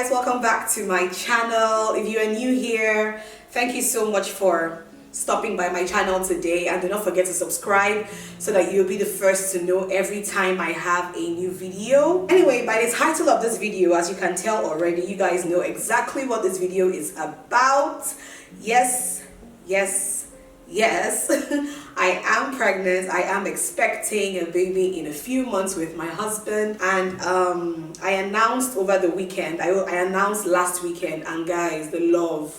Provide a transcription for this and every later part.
guys, welcome back to my channel. If you are new here, thank you so much for stopping by my channel today, and do not forget to subscribe so that you'll be the first to know every time I have a new video. Anyway, by the title of this video, as you can tell already, you guys know exactly what this video is about. Yes, I am pregnant. I am expecting a baby in a few months with my husband, and I announced over the weekend, I announced last weekend, and guys, the love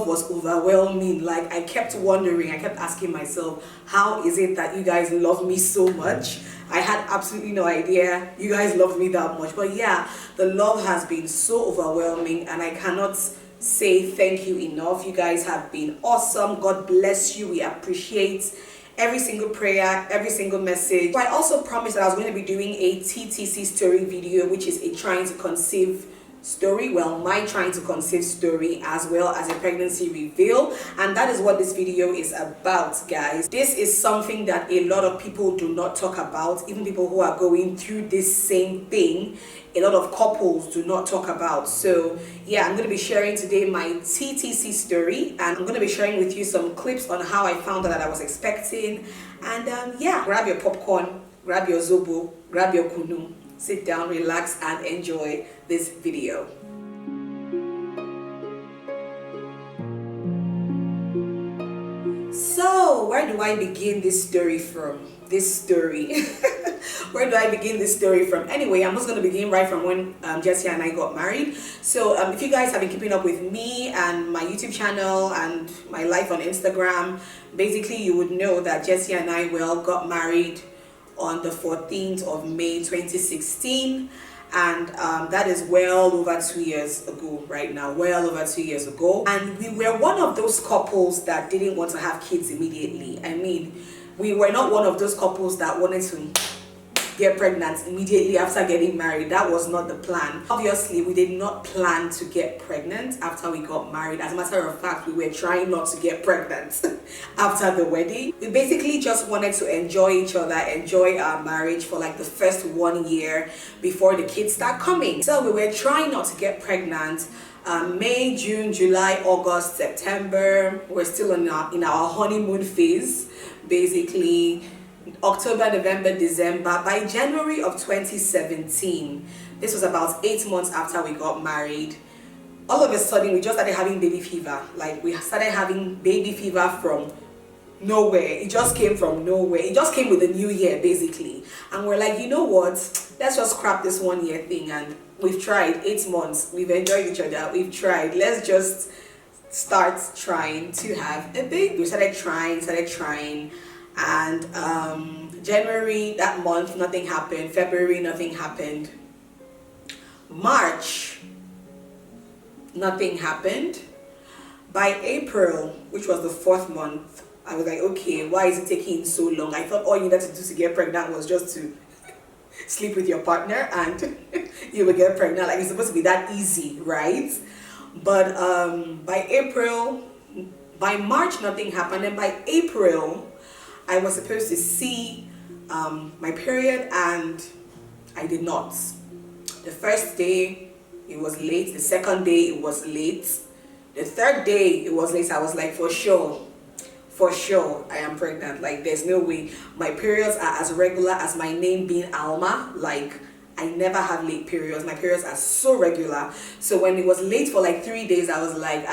was overwhelming. Like, I kept wondering, I kept asking myself, how is it that you guys love me so much? I had absolutely no idea you guys loved me that much. But yeah, the love has been so overwhelming, and I cannot say thank you enough. You guys have been awesome. God bless you. We appreciate every single prayer, every single message. I also promised that I was going to be doing a TTC story video, which is a trying to conceive story, well, my trying to conceive story, as well as a pregnancy reveal, and that is what this video is about, guys. This is something that a lot of people do not talk about, even people who are going through this same thing. A lot of couples do not talk about. So yeah, I'm going to be sharing today my TTC story, and I'm going to be sharing with you some clips on how I found out that I was expecting. And yeah, grab your popcorn, grab your zobo, grab your kunu, sit down, relax, and enjoy this video. So, where do I begin this story from? Where do I begin this story from? Anyway, I'm just going to begin right from when Jessie and I got married. So, if you guys have been keeping up with me and my YouTube channel and my life on Instagram, basically you would know that Jessie and I got married on the 14th of May 2016, and that is well over 2 years ago right now, well over 2 years ago. And we were one of those couples that didn't want to have kids immediately. I mean, we were not one of those couples that wanted to get pregnant immediately after getting married. That was not the plan. Obviously, we did not plan to get pregnant after we got married. As a matter of fact, we were trying not to get pregnant after the wedding. We basically just wanted to enjoy each other, enjoy our marriage for like the first 1 year before the kids start coming. So we were trying not to get pregnant. May, June, July, August, September, we're still in our honeymoon phase, basically. October, November, December. By January of 2017, this was about 8 months after we got married, all of a sudden we just started having baby fever. Like, we started having baby fever from nowhere. It just came from nowhere. It just came with the new year, basically. And we're like, you know what, let's just scrap this 1 year thing. And we've tried 8 months, we've enjoyed each other, we've tried, let's just start trying to have a baby. We started trying, and January, that month, nothing happened. February, nothing happened. March, nothing happened. By April, which was the 4th month, I was like, okay, why is it taking so long? I thought all you needed to do to get pregnant was just to sleep with your partner and you will get pregnant. Like, it's supposed to be that easy, right? But by March, nothing happened. And by April, I was supposed to see my period, and I did not. The first day, it was late. The second day, it was late. The third day, it was late. I was like, for sure, I am pregnant. Like, there's no way. My periods are as regular as my name being Alma. Like, I never have late periods. My periods are so regular. So when it was late for like 3 days, I was like,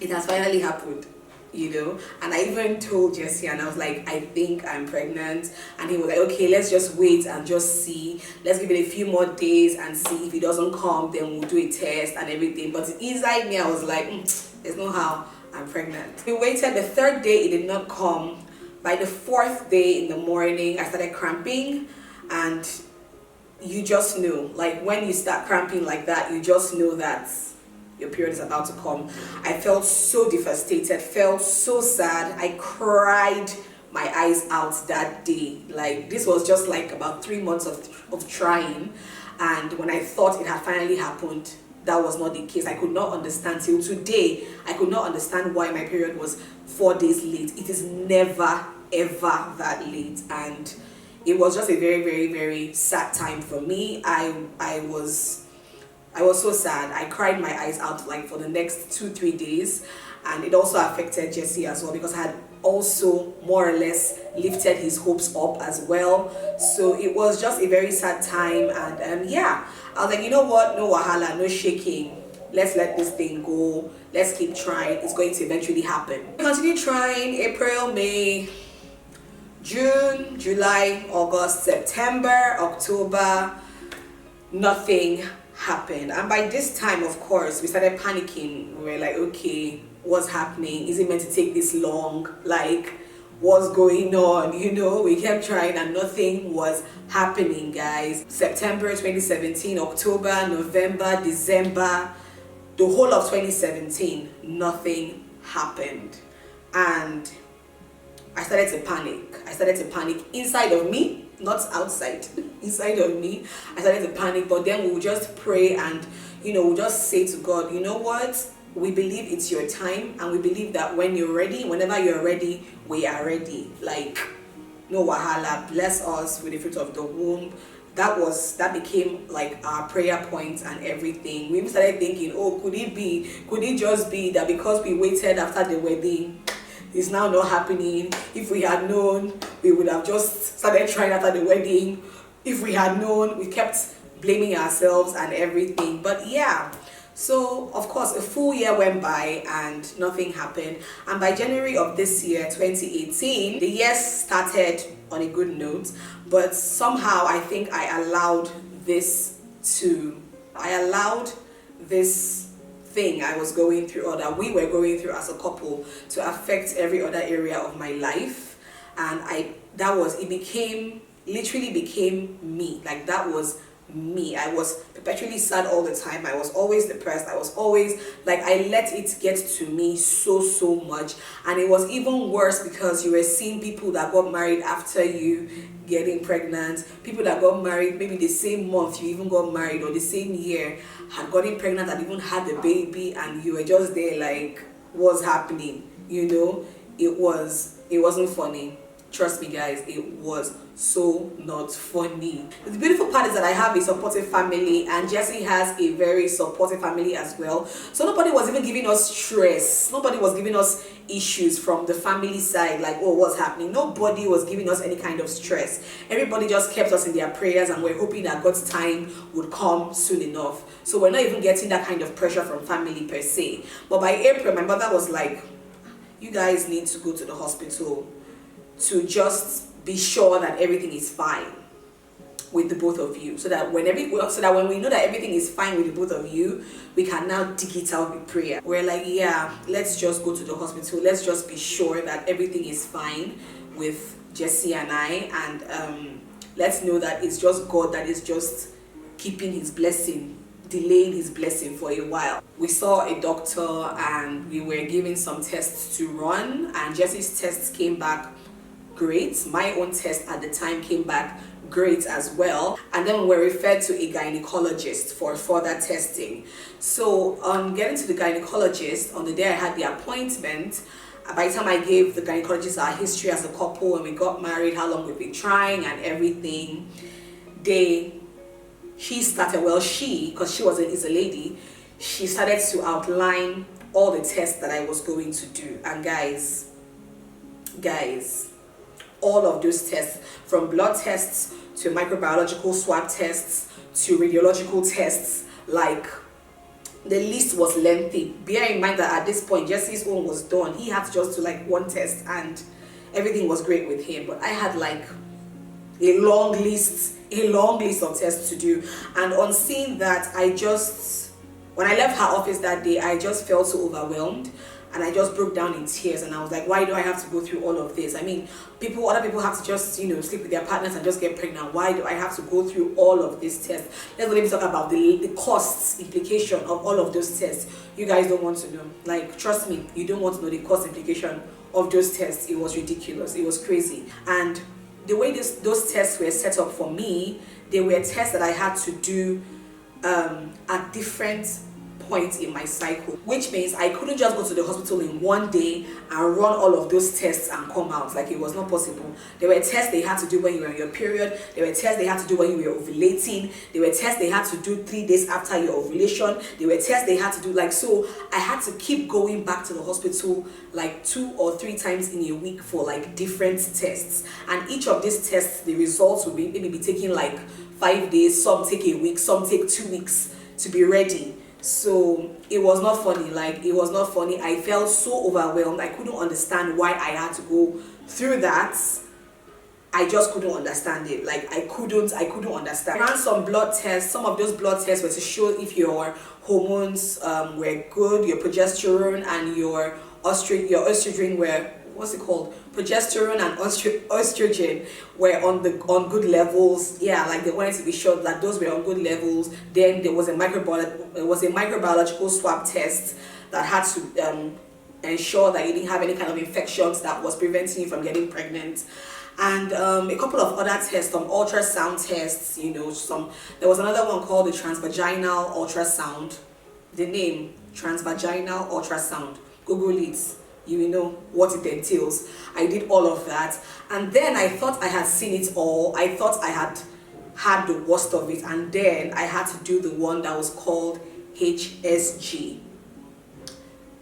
it has finally happened. You know, and I even told Jesse, and I was like, I think I'm pregnant. And he was like, okay, let's just wait and just see. Let's give it a few more days and see. If it doesn't come, then we'll do a test and everything. But inside me, I was like, there's no how, I'm pregnant. We waited. The third day, it did not come. By the 4th day in the morning, I started cramping, and you just know, like, when you start cramping like that, you just know that your period is about to come. I felt so devastated, felt so sad. I cried my eyes out that day. Like, this was just like about 3 months of trying, and when I thought it had finally happened, that was not the case. I could not understand till today. I could not understand why my period was 4 days late. It is never ever that late, and it was just a very, very, very sad time for me. I was so sad. I cried my eyes out like for the next 2-3 days, and it also affected Jesse as well, because I had also more or less lifted his hopes up as well. So it was just a very sad time, and yeah, I was like, you know what, no wahala, no shaking, let's let this thing go, let's keep trying, it's going to eventually happen. Continue trying. April, May, June, July, August, September, October, nothing happened. And by this time, of course, we started panicking. We were like, okay, what's happening? Is it meant to take this long? Like, what's going on? You know, we kept trying and nothing was happening, guys. September 2017, October, November, December, the whole of 2017, nothing happened. And I started to panic. I started to panic inside of me, not outside. Inside of me, I started to panic. But then we would just pray and, you know, we'll just say to God, you know what? We believe it's your time, and we believe that when you're ready, whenever you're ready, we are ready. Like, no wahala, bless us with the fruit of the womb. That became like our prayer point and everything. We even started thinking, oh, could it just be that because we waited after the wedding, it's now not happening? If we had known, we would have just started trying after the wedding. If we had known, we kept blaming ourselves and everything. But yeah, so of course a full year went by and nothing happened. And by January of this year, 2018, the year started on a good note, but somehow I think I allowed this thing I was going through, or that we were going through as a couple, to affect every other area of my life. And it literally became me. Like, that was me. I was perpetually sad all the time. I was always depressed. I was always like, I let it get to me so much. And it was even worse because you were seeing people that got married after you getting pregnant, people that got married maybe the same month you even got married, or the same year had gotten pregnant and even had the baby, and you were just there like, what's happening? You know, it wasn't funny. Trust me, guys, it was so not funny. The beautiful part is that I have a supportive family, and Jesse has a very supportive family as well. So nobody was even giving us stress. Nobody was giving us issues from the family side, like, oh, what's happening? Nobody was giving us any kind of stress. Everybody just kept us in their prayers, and we're hoping that God's time would come soon enough. So we're not even getting that kind of pressure from family per se. But by April, my mother was like, you guys need to go to the hospital to just be sure that everything is fine with the both of you, so that when we know that everything is fine with the both of you, we can now dig it out with prayer. We're like, yeah, let's just go to the hospital. Let's just be sure that everything is fine with Jesse and I, and let's know that it's just God that is just keeping his blessing, delaying his blessing for a while. We saw a doctor and we were given some tests to run, and Jesse's tests came back great. My own test at the time came back great as well, and then we were referred to a gynecologist for further testing. So on getting to the gynecologist, on the day I had the appointment, by the time I gave the gynecologist our history as a couple, when we got married, how long we've been trying and everything, because she is a lady, she started to outline all the tests that I was going to do. And guys, all of those tests, from blood tests to microbiological swab tests to radiological tests, like, the list was lengthy. Bear in mind that at this point Jesse's own was done. He had to just do like one test and everything was great with him, but I had like a long list of tests to do. And on seeing that, when I left her office that day, I just felt so overwhelmed. And I just broke down in tears, and I was like, why do I have to go through all of this? I mean, other people have to just, sleep with their partners and just get pregnant. Why do I have to go through all of these tests? Let's not even talk about the costs implication of all of those tests. You guys don't want to know. Like, trust me, you don't want to know the cost implication of those tests. It was ridiculous. It was crazy. And the way those tests were set up for me, they were tests that I had to do at different point in my cycle, which means I couldn't just go to the hospital in one day and run all of those tests and come out. Like, it was not possible. There were tests they had to do when you were on your period. There were tests they had to do when you were ovulating. There were tests they had to do 3 days after your ovulation. There were tests they had to do, like, so I had to keep going back to the hospital like 2 or 3 times in a week for like different tests. And each of these tests, the results would be maybe be taking like 5 days, some take a week, some take 2 weeks to be ready. So it was not funny. Like, it was not funny. I felt so overwhelmed. I couldn't understand why I had to go through that. I just couldn't understand it. Like, I couldn't understand. I ran some blood tests. Some of those blood tests were to show if your hormones were good, your progesterone and your estrogen were, what's it called, progesterone and estrogen were on good levels. Yeah, like, they wanted to be sure that those were on good levels. Then there was a microbiological swab test that had to ensure that you didn't have any kind of infections that was preventing you from getting pregnant. And a couple of other tests, some ultrasound tests, you know, there was another one called the transvaginal ultrasound. The name, transvaginal ultrasound, Google it, you will know what it entails. I did all of that, and then I thought I had seen it all. I thought I had the worst of it, and then I had to do the one that was called HSG.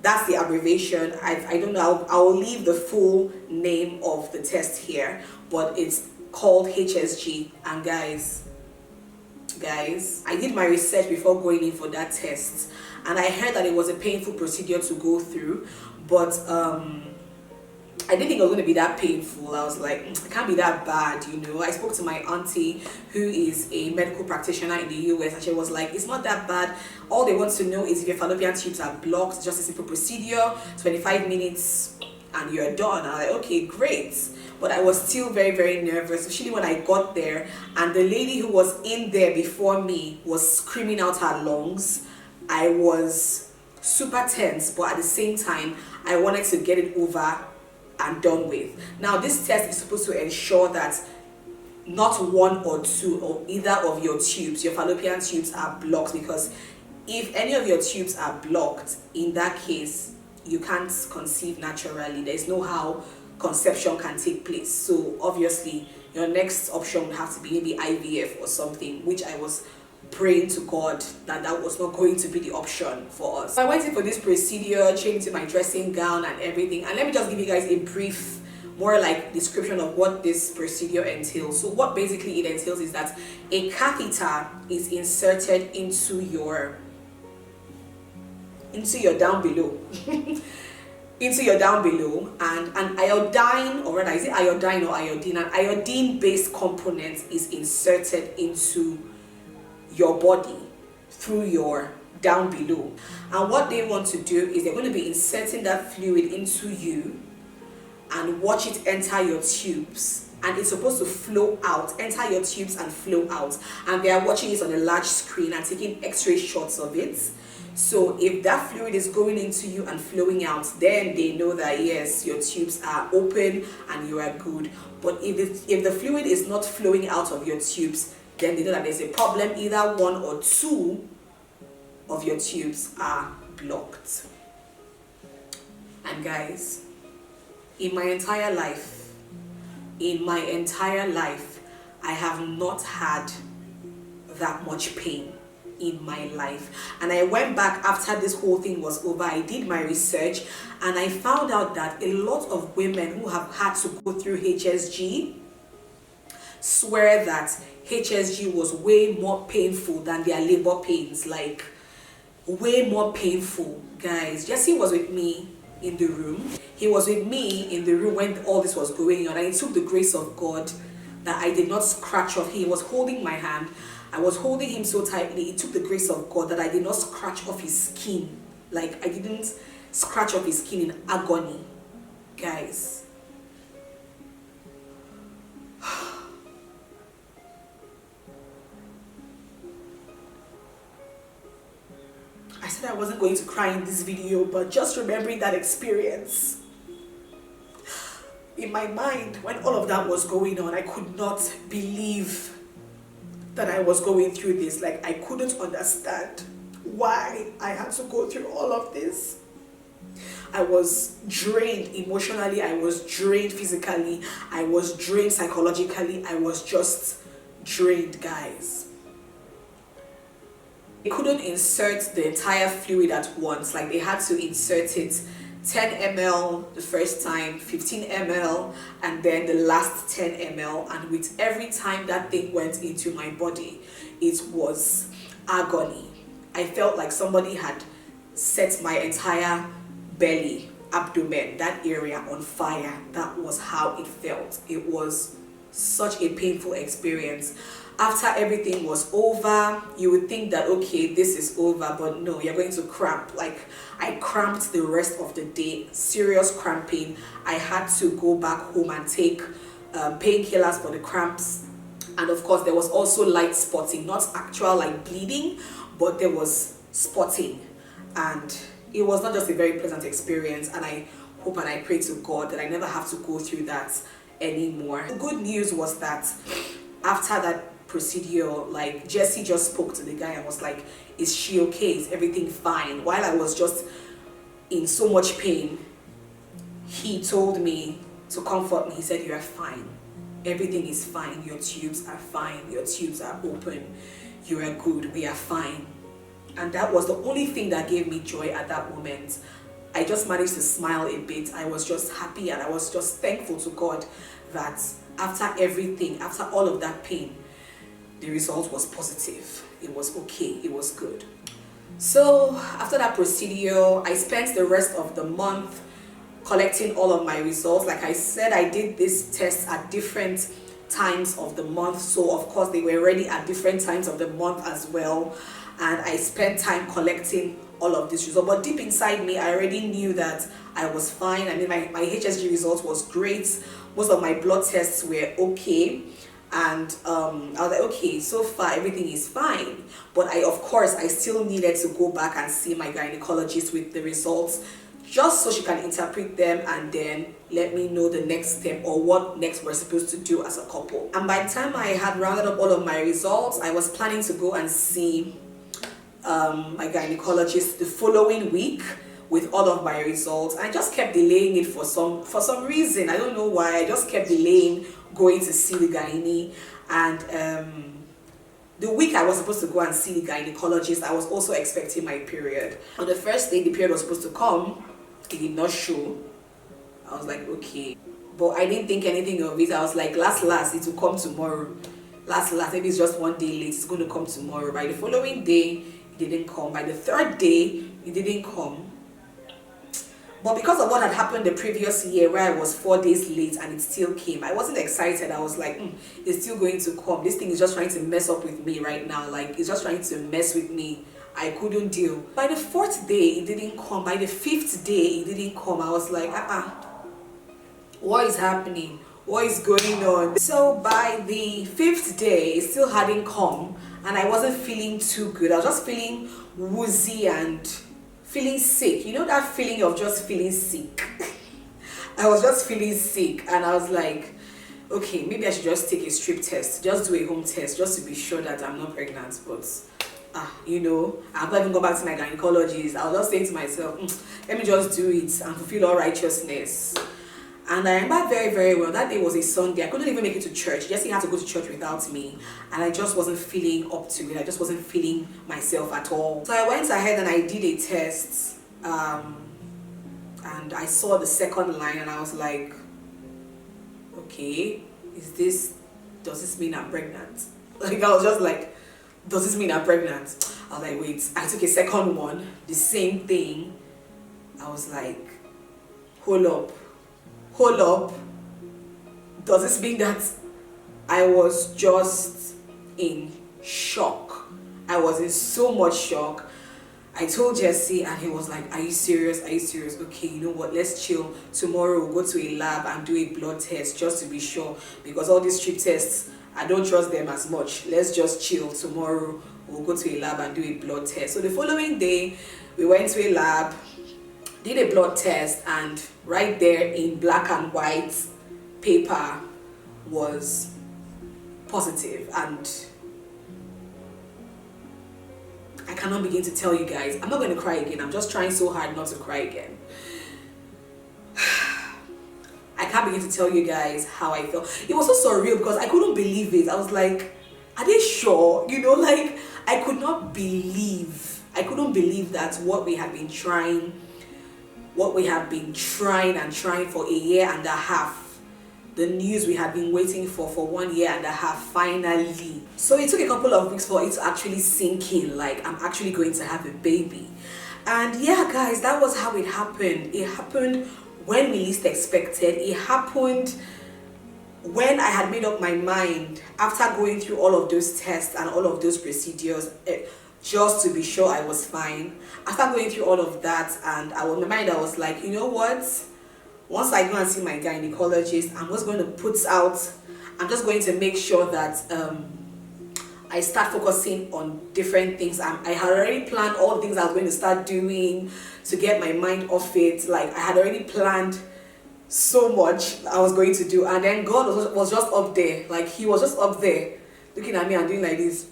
That's the abbreviation. I don't know, I'll leave the full name of the test here, but it's called HSG. And guys, I did my research before going in for that test, and I heard that it was a painful procedure to go through, but I didn't think it was going to be that painful. I was like, it can't be that bad, you know. I spoke to my auntie, who is a medical practitioner in the US, and she was like, it's not that bad. All they want to know is if your fallopian tubes are blocked. Just a simple procedure, 25 minutes and you're done. I was like, okay, great. But I was still very, very nervous, especially when I got there and the lady who was in there before me was screaming out her lungs. I was super tense, but at the same time, I wanted to get it over and done with. Now, this test is supposed to ensure that not one or two or either of your tubes, your fallopian tubes, are blocked, because if any of your tubes are blocked, in that case, you can't conceive naturally. There's no how conception can take place. So obviously, your next option would have to be maybe IVF or something, which I was praying to God that was not going to be the option for us. So I went in for this procedure, changed my dressing gown and everything. And let me just give you guys a brief, more like description of what this procedure entails. So what basically it entails is that a catheter is inserted into your down below. Into your down below, and an iodine, or rather, is it iodine or iodine? An iodine based component is inserted into your body through your down below. And what they want to do is they're going to be inserting that fluid into you and watch it enter your tubes, and it's supposed to flow out, enter your tubes and flow out, and they are watching it on a large screen and taking x-ray shots of it. So if that fluid is going into you and flowing out, then they know that yes, your tubes are open and you are good. But if the fluid is not flowing out of your tubes, then they know that there's a problem. Either one or two of your tubes are blocked. And guys, in my entire life, I have not had that much pain in my life. And I went back after this whole thing was over. I did my research and I found out that a lot of women who have had to go through HSG swear that HSG was way more painful than their labor pains. Like, way more painful. Guys, Jesse was with me in the room. He was with me in the room when all this was going on, and it took the grace of God that I did not scratch off. He was holding my hand. I was holding him so tightly. It took the grace of God that I did not scratch off his skin. Like, I didn't scratch off his skin in agony. Guys. I said I wasn't going to cry in this video, but just remembering that experience, in my mind, when all of that was going on, I could not believe that I was going through this. Like, I couldn't understand why I had to go through all of this. I was drained emotionally, I was drained physically, I was drained psychologically, I was just drained, guys. They couldn't insert the entire fluid at once, like they had to insert it 10 ml the first time, 15 ml, and then the last 10 ml, and with every time that thing went into my body, it was agony. I felt like somebody had set my entire belly, abdomen, that area on fire. That was how it felt. It was such a painful experience. After everything was over, you would think that okay, this is over, but no, you're going to cramp. Like I cramped the rest of the day, serious cramping. I had to go back home and take painkillers for the cramps, and of course there was also light spotting, not actual like bleeding, but there was spotting, and it was not just a very pleasant experience, and I hope and I pray to God that I never have to go through that anymore. The good news was that after that procedure, like Jesse just spoke to the guy and was like, is she okay? Is everything fine? While I was just in so much pain, he told me to comfort me. He said, you are fine. Everything is fine. Your tubes are fine. Your tubes are open. You are good. We are fine. And that was the only thing that gave me joy at that moment. I just managed to smile a bit. I was just happy and I was just thankful to God that after everything, after all of that pain, the result was positive. It was okay. It was good. So after that procedure, I spent the rest of the month collecting all of my results. Like I said, I did this test at different times of the month. So of course they were ready at different times of the month as well. And I spent time collecting all of this result, but deep inside me I already knew that I was fine. I mean, my HSG result was great. Most of my blood tests were okay, and I was like, okay, so far everything is fine. But of course I still needed to go back and see my gynecologist with the results, just so she can interpret them and then let me know the next step or what next we're supposed to do as a couple. And by the time I had rounded up all of my results, I was planning to go and see my gynecologist the following week with all of my results. I just kept delaying it for some reason. I don't know why. I just kept delaying going to see the gynae. And the week I was supposed to go and see the gynecologist, I was also expecting my period. On the first day the period was supposed to come, it did not show. I was like, okay, but I didn't think anything of it. I was like, last it will come tomorrow. Last maybe it's just one day late, it's going to come tomorrow. By the following day it didn't come. By the third day it didn't come. But because of what had happened the previous year where I was 4 days late and it still came, I wasn't excited. I was like, it's still going to come. This thing is just trying to mess up with me right now. Like, it's just trying to mess with me. I couldn't deal. By the fourth day it didn't come. By the fifth day it didn't come. I was like, what is happening? What is going on? So by the fifth day it still hadn't come, and I wasn't feeling too good. I was just feeling woozy and feeling sick. You know that feeling of just feeling sick? I was just feeling sick, and I was like, okay, maybe I should just take a strip test, just do a home test, just to be sure that I'm not pregnant. But you know, I've not even gone back to my gynecologist. I was just saying to myself, let me just do it and fulfill all righteousness. And I remember very, very well, that day was a Sunday. I couldn't even make it to church. Jesse had to go to church without me. And I just wasn't feeling up to it. I just wasn't feeling myself at all. So I went ahead and I did a test. And I saw the second line and I was like, okay, does this mean I'm pregnant? Like, I was just like, does this mean I'm pregnant? I was like, wait. I took a second one, the same thing. I was like, hold up. Does this mean that I was just in shock? I was in so much shock. I told Jesse and he was like, are you serious? Are you serious? Okay, you know what? Let's chill. Tomorrow we'll go to a lab and do a blood test just to be sure, because all these strip tests, I don't trust them as much. Let's just chill. Tomorrow we'll go to a lab and do a blood test. So the following day we went to a lab, did a blood test, and right there in black and white paper was positive. And I cannot begin to tell you guys. I'm not going to cry again. I'm just trying so hard not to cry again. I can't begin to tell you guys how I felt. It was so surreal because I couldn't believe it. I was like, are they sure? You know, like, I couldn't believe that what we have been trying and trying for a year and a half, the news we had been waiting for 1 year and a half, finally. So it took a couple of weeks for it to actually sink in, like, I'm actually going to have a baby. And yeah, guys, that was how it happened. It happened when we least expected. It happened when I had made up my mind after going through all of those tests and all of those procedures, just to be sure I was fine. After going through all of that, and in my mind I was like, you know what, once I go and see my gynecologist, I'm just going to make sure that I start focusing on different things. I had already planned all the things I was going to start doing to get my mind off it. Like, I had already planned so much I was going to do, and then God was just up there. Like, he was just up there looking at me and doing like this.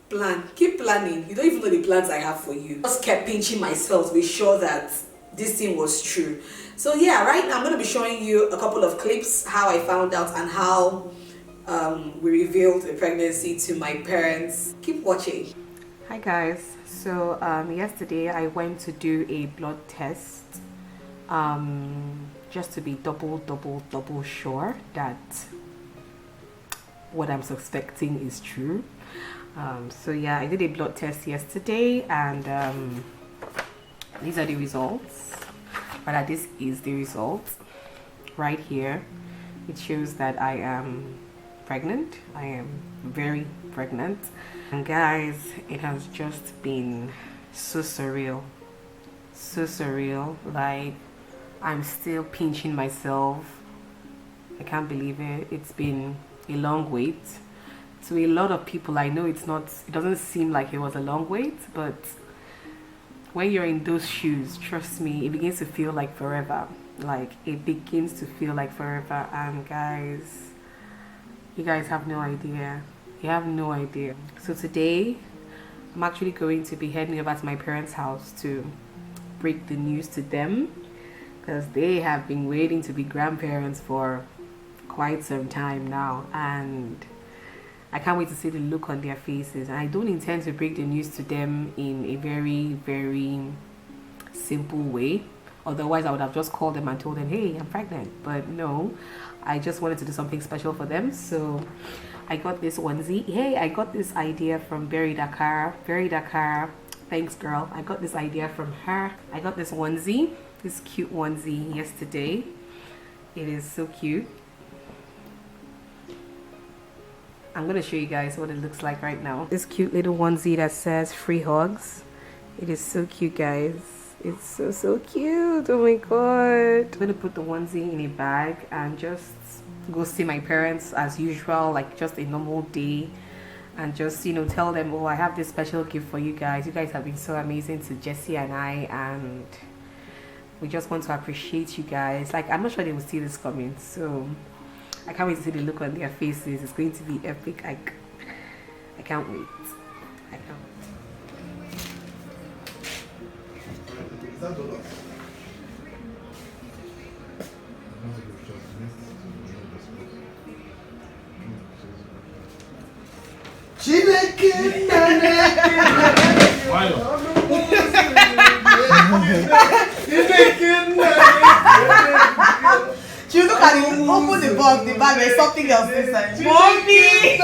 Plan, keep planning. You don't even know the plans I have for you. Just kept pinching myself to be sure that this thing was true. So yeah, right now I'm going to be showing you a couple of clips, how I found out and how we revealed the pregnancy to my parents. Keep watching. Hi guys, so yesterday I went to do a blood test just to be double sure that what I'm suspecting is true. So yeah, I did a blood test yesterday, and these are the results. But this is the result right here. It shows that I am pregnant. I am very pregnant. And guys, it has just been so surreal. So surreal. Like, I'm still pinching myself. I can't believe it. It's been a long wait. To a lot of people, I know it doesn't seem like it was a long wait, but when you're in those shoes, trust me, it begins to feel like forever. Like, it begins to feel like forever. And guys, you guys have no idea. You have no idea. So today, I'm actually going to be heading over to my parents' house to break the news to them, because they have been waiting to be grandparents for quite some time now, and I can't wait to see the look on their faces. And I don't intend to break the news to them in a very, very simple way. Otherwise, I would have just called them and told them, hey, I'm pregnant. But no, I just wanted to do something special for them. So I got this onesie. Hey, I got this idea from Berry Dakar. Berry Dakar, thanks girl. I got this idea from her. I got this onesie, this cute onesie yesterday. It is so cute. I'm going to show you guys what it looks like right now. This cute little onesie that says free hugs. It is so cute, guys. It's so cute. Oh my god. I'm going to put the onesie in a bag and just go see my parents as usual, like just a normal day, and just, you know, tell them, oh, I have this special gift for you guys. You guys have been so amazing to Jessie and I, and we just want to appreciate you guys. Like, I'm not sure they will see this coming, so I can't wait to see the look on their faces. It's going to be epic. I can't wait. I can't wait. You look at it, open the box, the bag, there's something else inside. Mommy!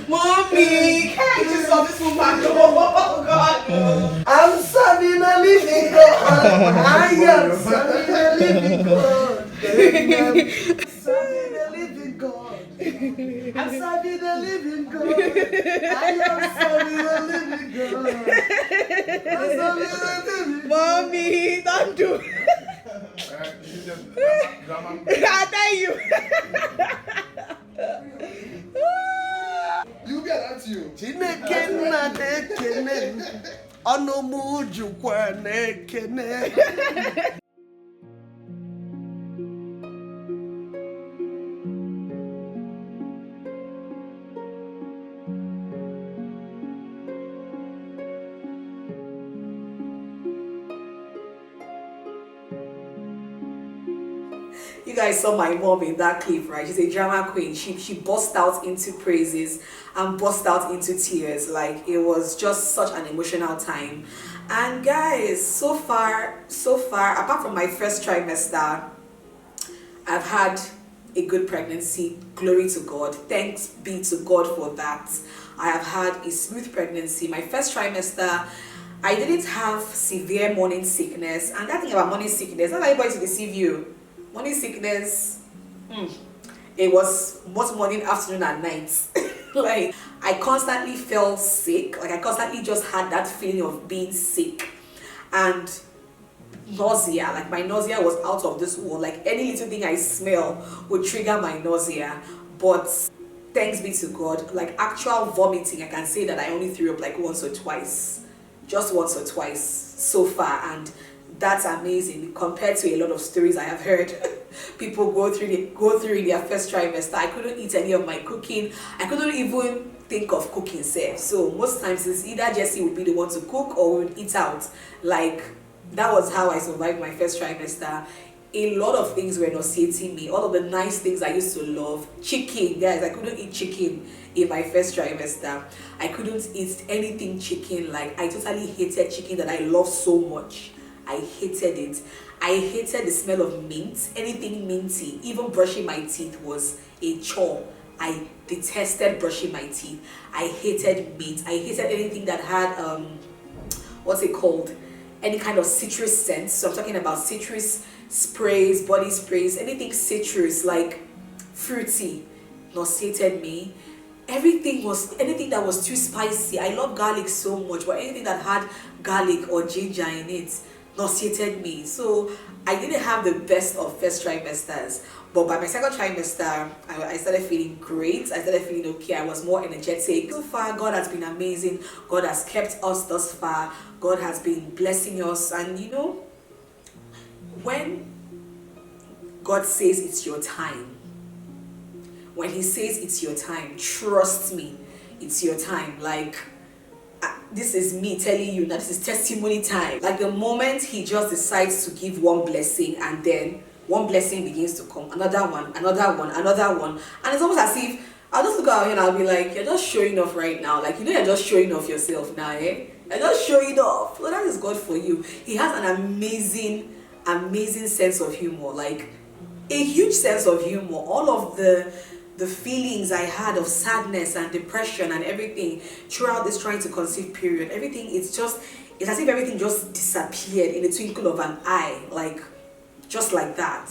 Mommy, can't you just saw this woman? Oh God! I'm serving a living God. I am serving a living God. Serving a living God. I sabi the living God. I am sorry the living God. I sabi the living God. Mommy, don't do it. I tell you. You get that to you. Chineke na dekene. Anomuju kwa nekene. You guys saw my mom in that clip, right? She's a drama queen. She burst out into praises and burst out into tears. Like, it was just such an emotional time. And guys, so far, apart from my first trimester, I've had a good pregnancy. Glory to God. Thanks be to God for that. I have had a smooth pregnancy. My first trimester, I didn't have severe morning sickness. And that thing about morning sickness, not everybody to deceive you. Morning sickness, it was both morning, afternoon, and night. Like, I constantly felt sick. Like, I constantly just had that feeling of being sick. And nausea, like my nausea was out of this world. Like, any little thing I smell would trigger my nausea. But thanks be to God, like actual vomiting, I can say that I only threw up like once or twice. Just once or twice so far. And that's amazing compared to a lot of stories I have heard. People go through in their first trimester. I couldn't eat any of my cooking. I couldn't even think of cooking safe. So most times it's either Jessie would be the one to cook or we would eat out. Like, that was how I survived my first trimester. A lot of things were nauseating me. All of the nice things I used to love. Chicken, guys, I couldn't eat chicken in my first trimester. I couldn't eat anything chicken. Like, I totally hated chicken that I love so much. I hated it. I hated the smell of mint, anything minty. Even brushing my teeth was a chore. I detested brushing my teeth. I hated mint. I hated anything that had what's it called? Any kind of citrus scent. So I'm talking about citrus sprays, body sprays, anything citrus, like fruity, nauseated me. Anything that was too spicy. I love garlic so much, but anything that had garlic or ginger in it nauseated me. So I didn't have the best of first trimesters, but by my second trimester I started feeling great. I started feeling okay. I was more energetic. So far, God has been amazing. God has kept us thus far. God has been blessing us. And you know, when God says it's your time, when he says it's your time, trust me, it's your time. Like, this is me telling you that this is testimony time. Like, the moment he just decides to give one blessing, and then one blessing begins to come, another one, and it's almost as if I'll just look out here and I'll be like, you're just showing off right now. Like, you know, you're just showing off yourself now, eh? You're just showing off. So that is God for you. He has an amazing sense of humor, like a huge sense of humor. All of the feelings I had of sadness and depression and everything throughout this trying to conceive period, everything, it's as if everything just disappeared in the twinkle of an eye, like just like that.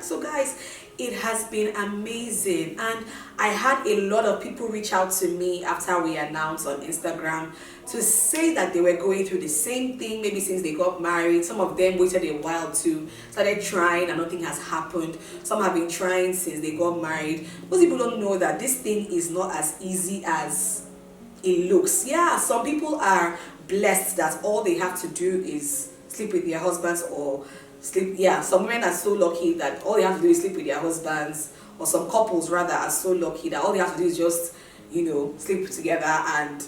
So guys, it has been amazing, and I had a lot of people reach out to me after we announced on Instagram to say that they were going through the same thing, maybe since they got married. Some of them waited a while to started trying and nothing has happened. Some have been trying since they got married. Most people don't know that this thing is not as easy as it looks. Yeah, some people are blessed that all they have to do is sleep with their husbands or sleep. Yeah, some women are so lucky that all they have to do is sleep with their husbands, or some couples rather are so lucky that all they have to do is just, you know, sleep together and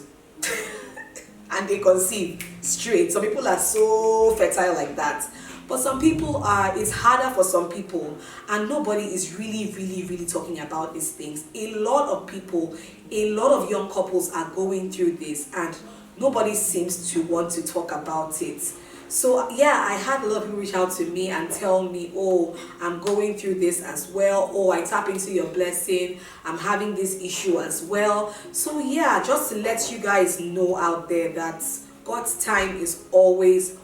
and they conceive straight. Some people are so fertile like that, but some people are, it's harder for some people, and nobody is really talking about these things. A lot of people, a lot of young couples are going through this, and nobody seems to want to talk about it. So yeah, I had a lot of people reach out to me and tell me, oh, I'm going through this as well. Oh, I tap into your blessing. I'm having this issue as well. So yeah, just to let you guys know out there that God's time is always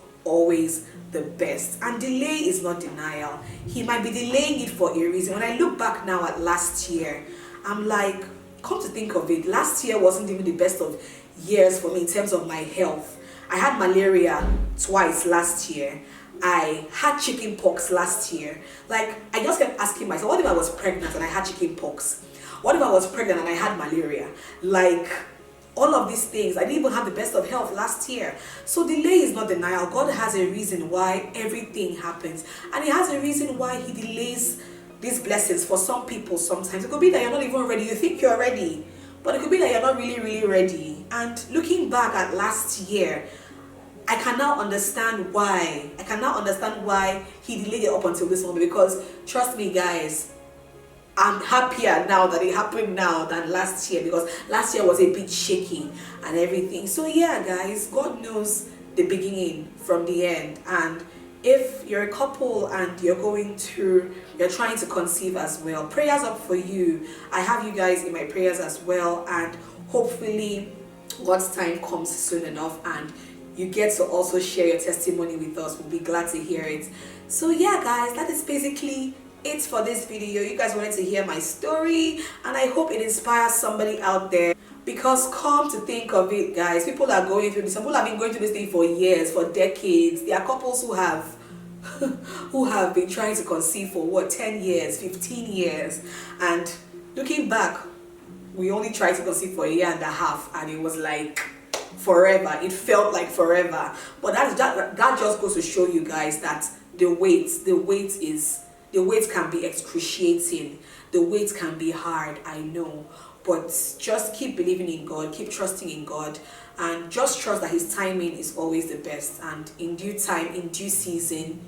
the best. And delay is not denial. He might be delaying it for a reason. When I look back now at last year, I'm like, come to think of it, last year wasn't even the best of years for me in terms of my health. I had malaria twice last year. I had chicken pox last year. Like, I just kept asking myself, what if I was pregnant and I had chicken pox? What if I was pregnant and I had malaria? Like, all of these things, I didn't even have the best of health last year. So delay is not denial. God has a reason why everything happens, and He has a reason why He delays these blessings for some people. Sometimes it could be that you're not even ready. You think you're ready, but it could be that you're not really ready. And looking back at last year, I can now understand why. I can now understand why He delayed it up until this moment, because trust me guys, I'm happier now that it happened now than last year, because last year was a bit shaky and everything. So yeah guys, God knows the beginning from the end. And if you're a couple and you're trying to conceive as well, prayers up for you. I have you guys in my prayers as well, and hopefully God's time comes soon enough and you get to also share your testimony with us. We'll be glad to hear it. So yeah guys, that is basically it for this video. You guys wanted to hear my story, and I hope it inspires somebody out there, because come to think of it guys, people are going through this. Some people have been going through this thing for years, for decades. There are couples who have who have been trying to conceive for what, 10 years, 15 years, and looking back, we only tried to conceive for a year and a half, and it was like forever. It felt like forever. But that just goes to show you guys that the wait can be excruciating. The wait can be hard, I know. But just keep believing in God, keep trusting in God, and just trust that His timing is always the best. And in due time, in due season,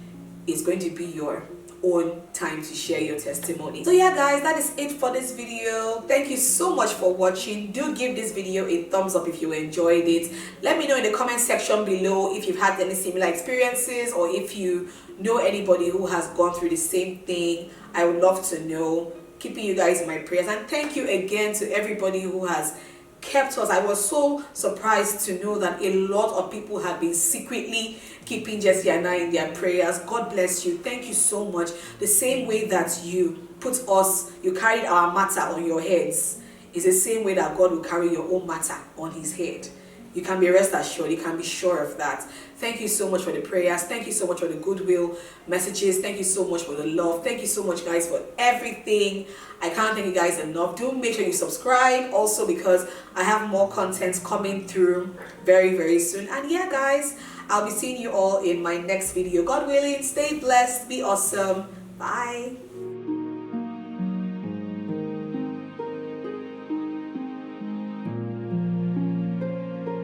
it's going to be your own time to share your testimony. So yeah guys, that is it for this video. Thank you so much for watching. Do give this video a thumbs up if you enjoyed it. Let me know in the comment section below if you've had any similar experiences, or if you know anybody who has gone through the same thing. I would love to know. Keeping you guys in my prayers, and thank you again to everybody who has kept us. I was so surprised to know that a lot of people have been secretly keeping Jessie and I in their prayers. God bless you. Thank you so much. The same way that you carried our matter on your heads, is the same way that God will carry your own matter on His head. You can be rest assured. You can be sure of that. Thank you so much for the prayers. Thank you so much for the goodwill messages. Thank you so much for the love. Thank you so much guys for everything. I can't thank you guys enough. Do make sure you subscribe also, because I have more content coming through very soon. And yeah guys, I'll be seeing you all in my next video, God willing. Stay blessed, be awesome. Bye.